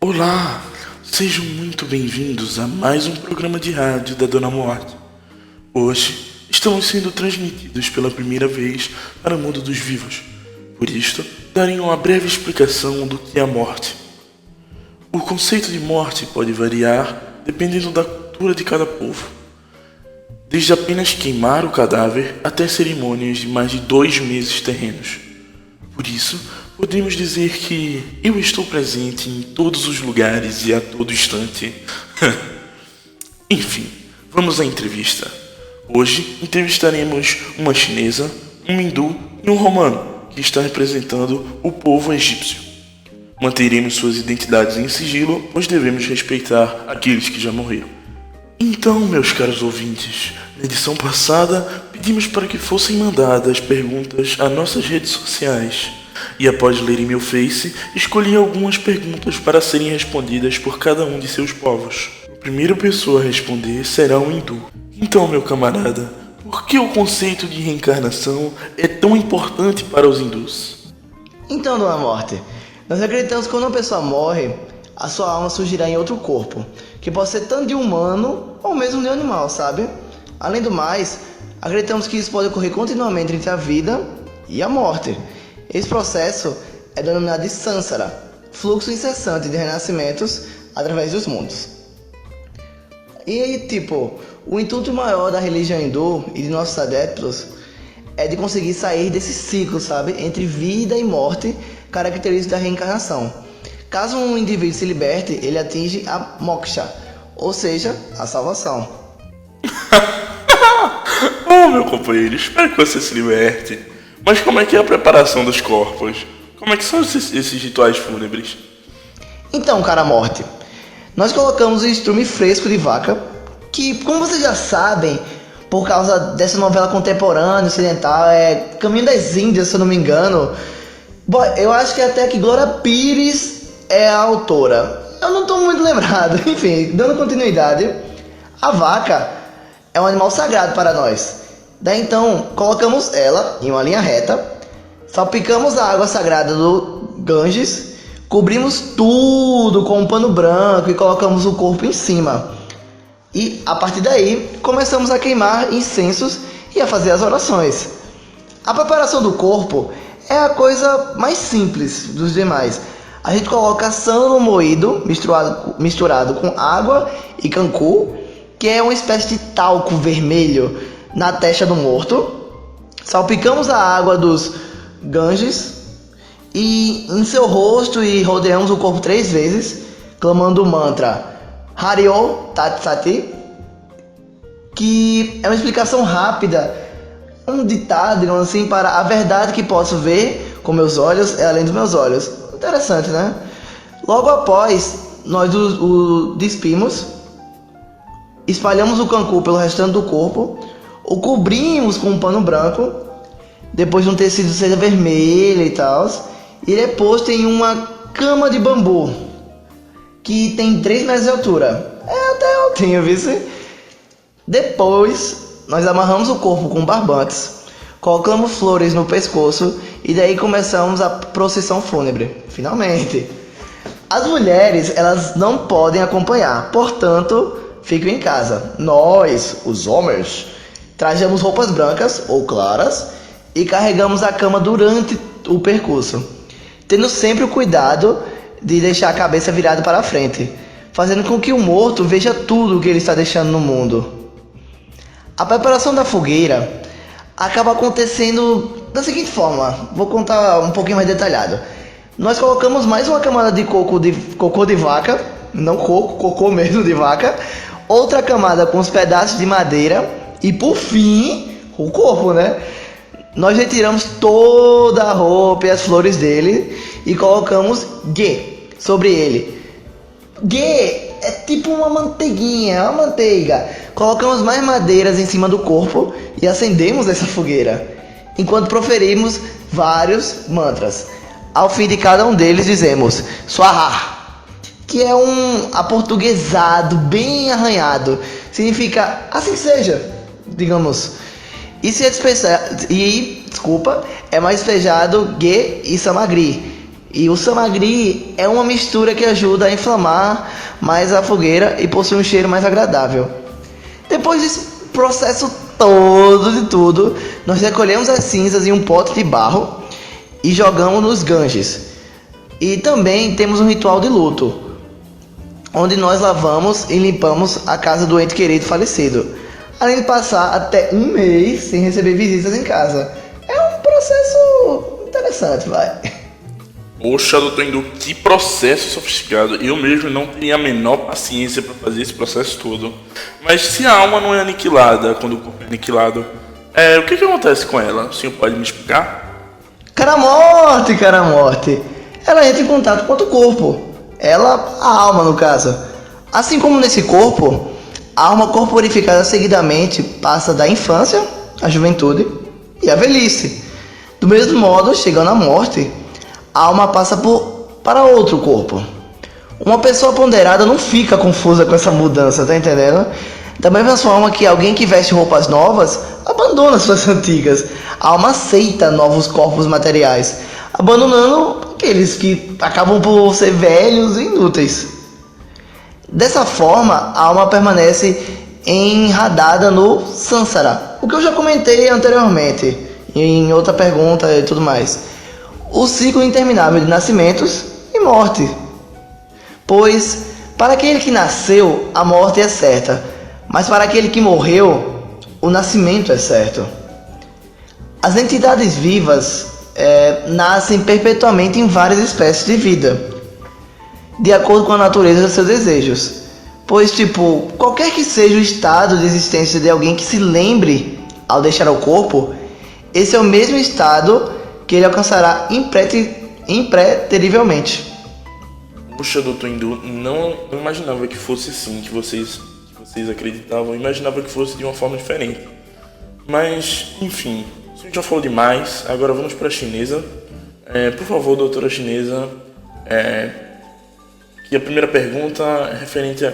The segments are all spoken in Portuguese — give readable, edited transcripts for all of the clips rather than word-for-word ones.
Olá, sejam muito bem-vindos a mais um programa de rádio da Dona Morte. Hoje estamos sendo transmitidos pela primeira vez para o mundo dos vivos. Por isto, darei uma breve explicação do que é a morte. O conceito de morte pode variar dependendo da cultura de cada povo, desde apenas queimar o cadáver até cerimônias de mais de 2 meses terrenos. Por isso, podemos dizer que eu estou presente em todos os lugares e a todo instante. Enfim, vamos à entrevista. Hoje entrevistaremos uma chinesa, um hindu e um romano que está representando o povo egípcio. Manteremos suas identidades em sigilo, pois devemos respeitar aqueles que já morreram. Então, meus caros ouvintes, na edição passada pedimos para que fossem mandadas perguntas a nossas redes sociais. E após lerem meu Face, escolhi algumas perguntas para serem respondidas por cada um de seus povos. A primeira pessoa a responder será um hindu. Então, meu camarada, por que o conceito de reencarnação é tão importante para os hindus? Então, Dona Morte, nós acreditamos que quando uma pessoa morre, a sua alma surgirá em outro corpo, que pode ser tanto de humano ou mesmo de animal, sabe? Além do mais, acreditamos que isso pode ocorrer continuamente entre a vida e a morte. Esse processo é denominado de Sansara, fluxo incessante de renascimentos através dos mundos. E aí, o intuito maior da religião hindu e de nossos adeptos é de conseguir sair desse ciclo, sabe? Entre vida e morte, característico da reencarnação. Caso um indivíduo se liberte, ele atinge a moksha, ou seja, a salvação. Oh, meu companheiro, espero que você se liberte. Mas como é que é a preparação dos corpos? Como é que são esses rituais fúnebres? Então, cara morte, nós colocamos o estrume fresco de vaca, que, como vocês já sabem, por causa dessa novela contemporânea, ocidental, Caminho das Índias, se eu não me engano. Bom, eu acho que até que Glória Pires é a autora. Eu não estou muito lembrado. Enfim, dando continuidade, a vaca é um animal sagrado para nós. Daí então, colocamos ela em uma linha reta, salpicamos a água sagrada do Ganges, cobrimos tudo com um pano branco e colocamos o corpo em cima. E a partir daí, começamos a queimar incensos e a fazer as orações. A preparação do corpo é a coisa mais simples dos demais. A gente coloca sândalo moído misturado com água e cancu, que é uma espécie de talco vermelho, na testa do morto. Salpicamos a água dos Ganges e em seu rosto e rodeamos o corpo 3 vezes, clamando o mantra Hariom Tat Sati, que é uma explicação rápida, um ditado, digamos assim, para a verdade que posso ver com meus olhos é além dos meus olhos. Interessante, né? Logo após, nós o despimos, espalhamos o cancu pelo restante do corpo, o cobrimos com um pano branco, depois de um tecido seda vermelha e tal, e ele é posto em uma cama de bambu, que tem 3 metros de altura. É até altinho, viu? Depois, nós amarramos o corpo com barbantes, colocamos flores no pescoço e daí começamos a procissão fúnebre. Finalmente! As mulheres, elas não podem acompanhar, portanto, ficam em casa. Nós, os homens, trajamos roupas brancas ou claras e carregamos a cama durante o percurso, tendo sempre o cuidado de deixar a cabeça virada para a frente, fazendo com que o morto veja tudo o que ele está deixando no mundo. A preparação da fogueira acaba acontecendo da seguinte forma, vou contar um pouquinho mais detalhado. Nós colocamos mais uma camada de cocô de vaca, não cocô mesmo de vaca, outra camada com os pedaços de madeira e por fim, o corpo, né? Nós retiramos toda a roupa e as flores dele e colocamos ghee sobre ele. Ghee é tipo uma manteiguinha, uma manteiga. Colocamos mais madeiras em cima do corpo e acendemos essa fogueira, enquanto proferimos vários mantras. Ao fim de cada um deles dizemos Swaha, que é um aportuguesado bem arranhado. Significa assim seja, digamos. É mais despejado ghee e samagri, E o samagri é uma mistura que ajuda a inflamar mais a fogueira e possui um cheiro mais agradável. Depois desse processo todo de tudo, nós recolhemos as cinzas em um pote de barro e jogamos nos Ganges. E também temos um ritual de luto, onde nós lavamos e limpamos a casa do ente querido falecido, além de passar até um mês sem receber visitas em casa. É um processo interessante, vai. Poxa, doutor Hindu, que processo sofisticado. Eu mesmo não teria a menor paciência para fazer esse processo todo. Mas se a alma não é aniquilada quando o corpo é aniquilado, o que acontece com ela? O senhor pode me explicar? Cara morte. Ela entra em contato com outro corpo. Ela, a alma no caso. Assim como nesse corpo, a alma corporificada seguidamente passa da infância, à juventude e à velhice. Do mesmo modo, chegando à morte, a alma passa para outro corpo. Uma pessoa ponderada não fica confusa com essa mudança, tá entendendo? Da mesma forma que alguém que veste roupas novas abandona suas antigas. A alma aceita novos corpos materiais, abandonando aqueles que acabam por ser velhos e inúteis. Dessa forma, a alma permanece enradada no Sansara, o que eu já comentei anteriormente, em outra pergunta e tudo mais. O ciclo interminável de nascimentos e morte. Pois, para aquele que nasceu, a morte é certa, mas para aquele que morreu, o nascimento é certo. As entidades vivas nascem perpetuamente em várias espécies de vida, de acordo com a natureza dos seus desejos. Pois, qualquer que seja o estado de existência de alguém que se lembre ao deixar o corpo, esse é o mesmo estado que ele alcançará impreterivelmente. Puxa, doutor Hindu, não imaginava que fosse assim, que vocês acreditavam. Eu imaginava que fosse de uma forma diferente. Mas, enfim, a gente já falou demais. Agora vamos para a chinesa. Por favor, doutora chinesa, que a primeira pergunta é referente a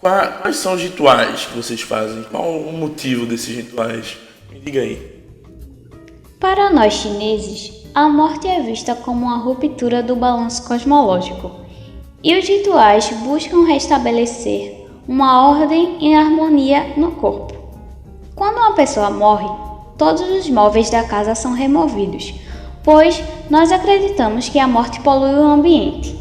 quais são os rituais que vocês fazem? Qual o motivo desses rituais? Me diga aí. Para nós chineses, a morte é vista como uma ruptura do balanço cosmológico, e os rituais buscam restabelecer uma ordem e harmonia no corpo. Quando uma pessoa morre, todos os móveis da casa são removidos, pois nós acreditamos que a morte polui o ambiente.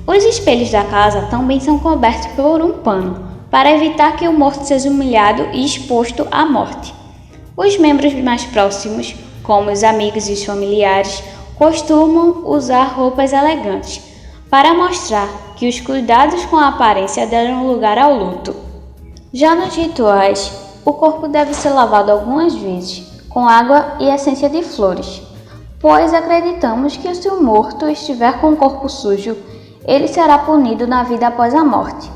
Os espelhos da casa também são cobertos por um pano, para evitar que o morto seja humilhado e exposto à morte. Os membros mais próximos, como os amigos e os familiares, costumam usar roupas elegantes, para mostrar que os cuidados com a aparência deram lugar ao luto. Já nos rituais, o corpo deve ser lavado algumas vezes, com água e essência de flores, pois acreditamos que se o morto estiver com o corpo sujo, ele será punido na vida após a morte.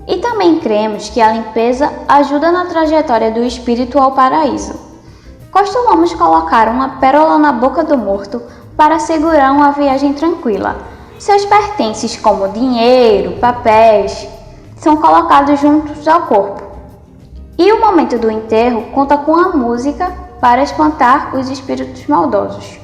E também cremos que a limpeza ajuda na trajetória do espírito ao paraíso. Costumamos colocar uma pérola na boca do morto para assegurar uma viagem tranquila. Seus pertences, como dinheiro, papéis, são colocados juntos ao corpo. E o momento do enterro conta com a música para espantar os espíritos maldosos.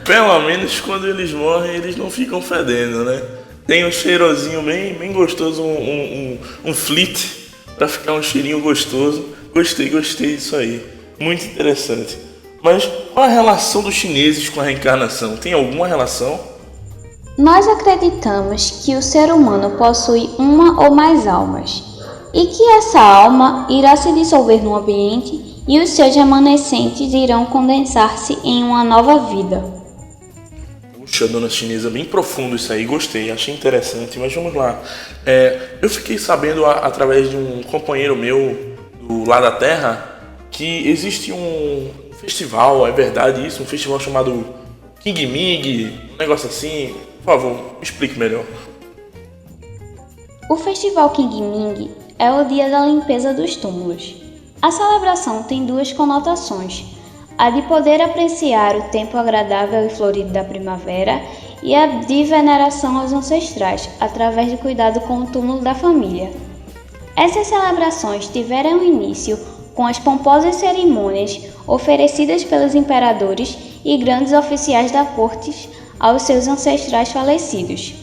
Pelo menos quando eles morrem, eles não ficam fedendo, né? Tem um cheirosinho bem gostoso, um flit, para ficar um cheirinho gostoso. Gostei disso aí. Muito interessante. Mas qual a relação dos chineses com a reencarnação? Tem alguma relação? Nós acreditamos que o ser humano possui uma ou mais almas, e que essa alma irá se dissolver no ambiente e os seus remanescentes irão condensar-se em uma nova vida. Puxa, dona chinesa, bem profundo isso aí, gostei, achei interessante, mas vamos lá. Eu fiquei sabendo através de um companheiro meu do Lá da Terra que existe um festival, é verdade isso? Um festival chamado King Ming, um negócio assim. Por favor, me explique melhor. O Festival King Ming é o dia da limpeza dos túmulos. A celebração tem duas conotações: a de poder apreciar o tempo agradável e florido da primavera e a de veneração aos ancestrais, através do cuidado com o túmulo da família. Essas celebrações tiveram início com as pomposas cerimônias oferecidas pelos imperadores e grandes oficiais da corte aos seus ancestrais falecidos.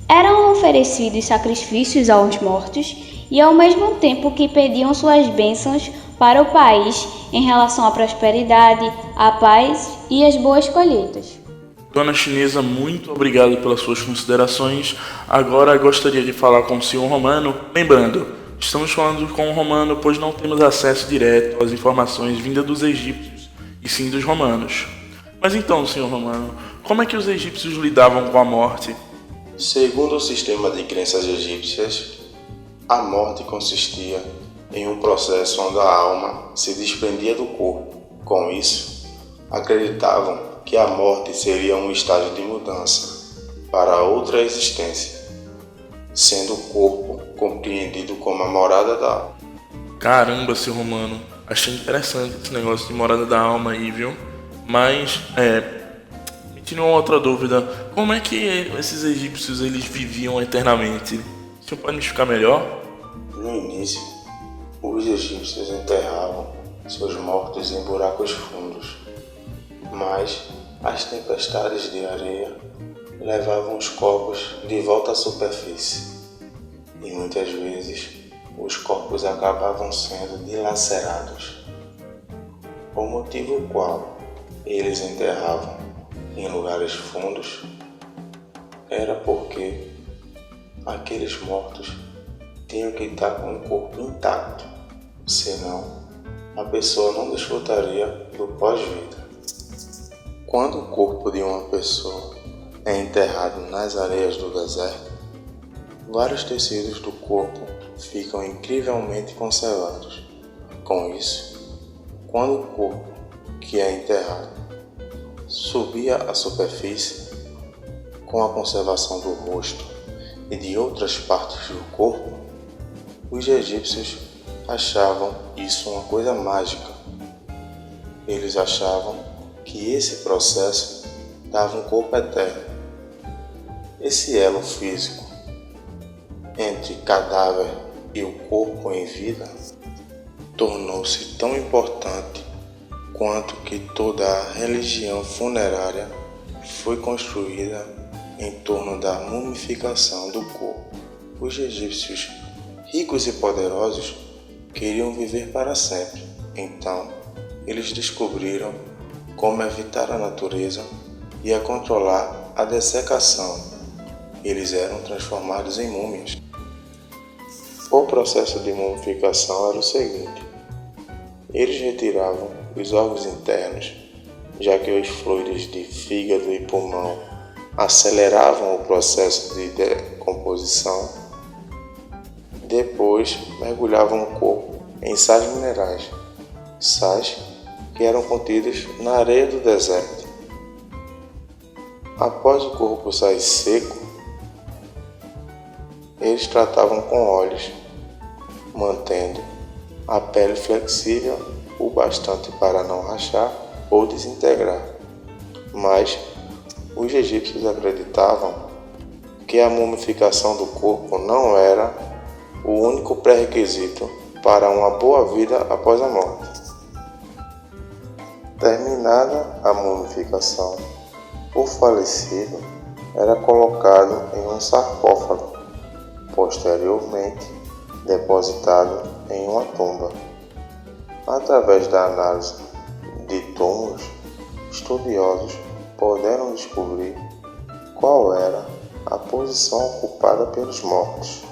Eram oferecidos sacrifícios aos mortos e ao mesmo tempo que pediam suas bênçãos para o país em relação à prosperidade, à paz e às boas colheitas. Dona Chinesa, muito obrigado pelas suas considerações. Agora gostaria de falar com o senhor Romano. Lembrando, estamos falando com o Romano, pois não temos acesso direto às informações vindas dos egípcios, e sim dos romanos. Mas então, senhor Romano, como é que os egípcios lidavam com a morte? Segundo o sistema de crenças egípcias, a morte consistia em um processo onde a alma se desprendia do corpo. Com isso, acreditavam que a morte seria um estágio de mudança para outra existência, sendo o corpo compreendido como a morada da alma. Caramba, senhor Romano, achei interessante esse negócio de morada da alma aí, viu? Mas, me tirou uma outra dúvida. Como é que esses egípcios eles viviam eternamente? O senhor pode me explicar melhor? No início, os egípcios enterravam seus mortos em buracos fundos, mas as tempestades de areia levavam os corpos de volta à superfície, e muitas vezes os corpos acabavam sendo dilacerados, o motivo qual eles enterravam em lugares fundos era porque aqueles mortos tinham que estar com o corpo intacto, senão a pessoa não desfrutaria do pós-vida. Quando o corpo de uma pessoa é enterrado nas areias do deserto, vários tecidos do corpo ficam incrivelmente conservados. Com isso, quando o corpo que é enterrado subia à superfície, com a conservação do rosto e de outras partes do corpo, os egípcios achavam isso uma coisa mágica. Eles achavam que esse processo dava um corpo eterno. Esse elo físico entre cadáver e o corpo em vida tornou-se tão importante quanto que toda a religião funerária foi construída em torno da mumificação do corpo. Os egípcios, ricos e poderosos, queriam viver para sempre. Então, eles descobriram como evitar a natureza e a controlar a dessecação. Eles eram transformados em múmias. O processo de mumificação era o seguinte: eles retiravam os órgãos internos, já que os fluidos de fígado e pulmão aceleravam o processo de decomposição. Depois, mergulhavam o corpo em sais minerais, sais que eram contidos na areia do deserto. Após o corpo sair seco, eles tratavam com óleos, mantendo a pele flexível o bastante para não rachar ou desintegrar. Mas os egípcios acreditavam que a mumificação do corpo não era o único pré-requisito para uma boa vida após a morte. Terminada a mumificação, o falecido era colocado em um sarcófago, posteriormente depositado em uma tumba. Através da análise de túmulos, estudiosos puderam descobrir qual era a posição ocupada pelos mortos.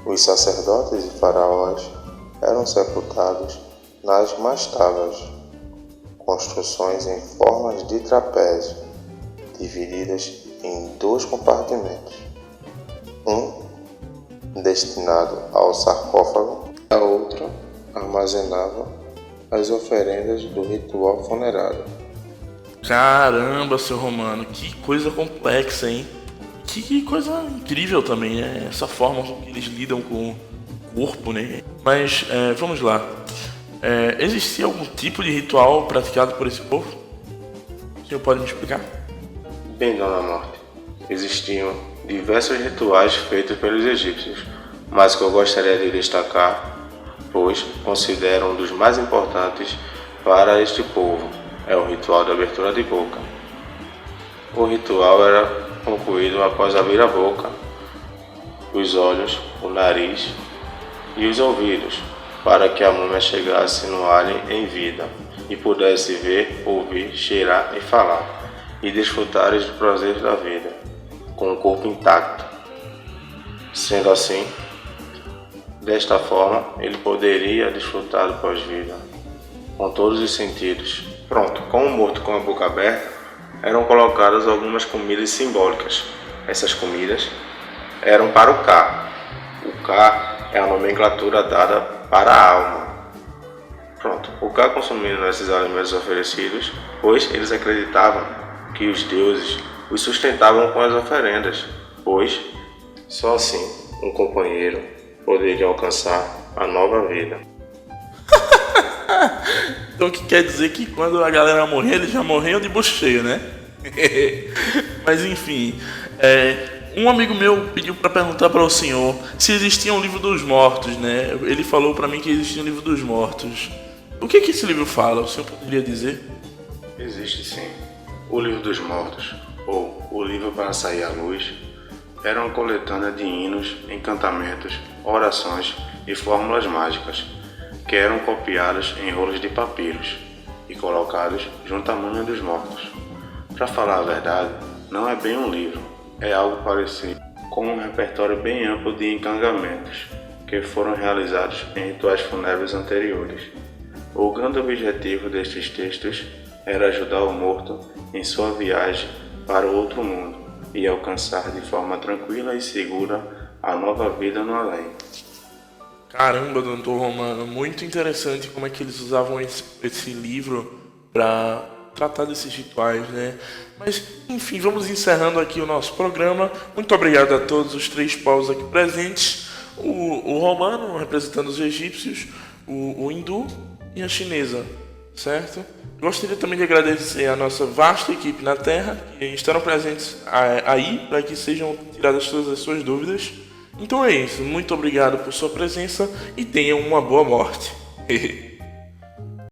Os sacerdotes e faraós eram sepultados nas mastabas, construções em formas de trapézio, divididas em 2 compartimentos, um destinado ao sarcófago, a outra armazenava as oferendas do ritual funerário. Caramba, seu Romano, que coisa complexa, hein? Que coisa incrível também, né? Essa forma com que eles lidam com o corpo, né? Mas, vamos lá. Existia algum tipo de ritual praticado por esse povo? O senhor pode me explicar? Bem, Dona Morte, existiam diversos rituais feitos pelos egípcios, mas que eu gostaria de destacar, pois considero um dos mais importantes para este povo, é o ritual de abertura de boca. O ritual era concluído após abrir a boca, os olhos, o nariz e os ouvidos, para que a múmia chegasse no alien em vida e pudesse ver, ouvir, cheirar e falar, e desfrutar dos prazeres da vida, com o corpo intacto. Sendo assim, desta forma, ele poderia desfrutar do pós-vida, com todos os sentidos. Pronto, com o morto com a boca aberta, eram colocadas algumas comidas simbólicas. Essas comidas eram para o Ka. O Ka é a nomenclatura dada para a alma. Pronto, o Ka consumindo esses alimentos oferecidos, pois eles acreditavam que os deuses os sustentavam com as oferendas, pois só assim um companheiro poderia alcançar a nova vida. Então o que quer dizer que quando a galera morrer, eles já morriam de bucho cheio, né? Mas enfim, um amigo meu pediu para perguntar para o senhor se existia um livro dos mortos, né? Ele falou para mim que existia um livro dos mortos. O que esse livro fala? O senhor poderia dizer? Existe sim. O Livro dos Mortos, ou O Livro para Sair à Luz, era uma coletânea de hinos, encantamentos, orações e fórmulas mágicas, que eram copiados em rolos de papiros e colocados junto à múmia dos mortos. Para falar a verdade, não é bem um livro, é algo parecido com um repertório bem amplo de encantamentos que foram realizados em rituais fúnebres anteriores. O grande objetivo destes textos era ajudar o morto em sua viagem para o outro mundo e alcançar de forma tranquila e segura a nova vida no além. Caramba, doutor Romano, muito interessante como é que eles usavam esse livro para tratar desses rituais, né? Mas, enfim, vamos encerrando aqui o nosso programa. Muito obrigado a todos os 3 povos aqui presentes. O romano, representando os egípcios, o hindu e a chinesa, certo? Gostaria também de agradecer a nossa vasta equipe na Terra, que estarão presentes aí para que sejam tiradas todas as suas dúvidas. Então é isso, muito obrigado por sua presença e tenham uma boa morte.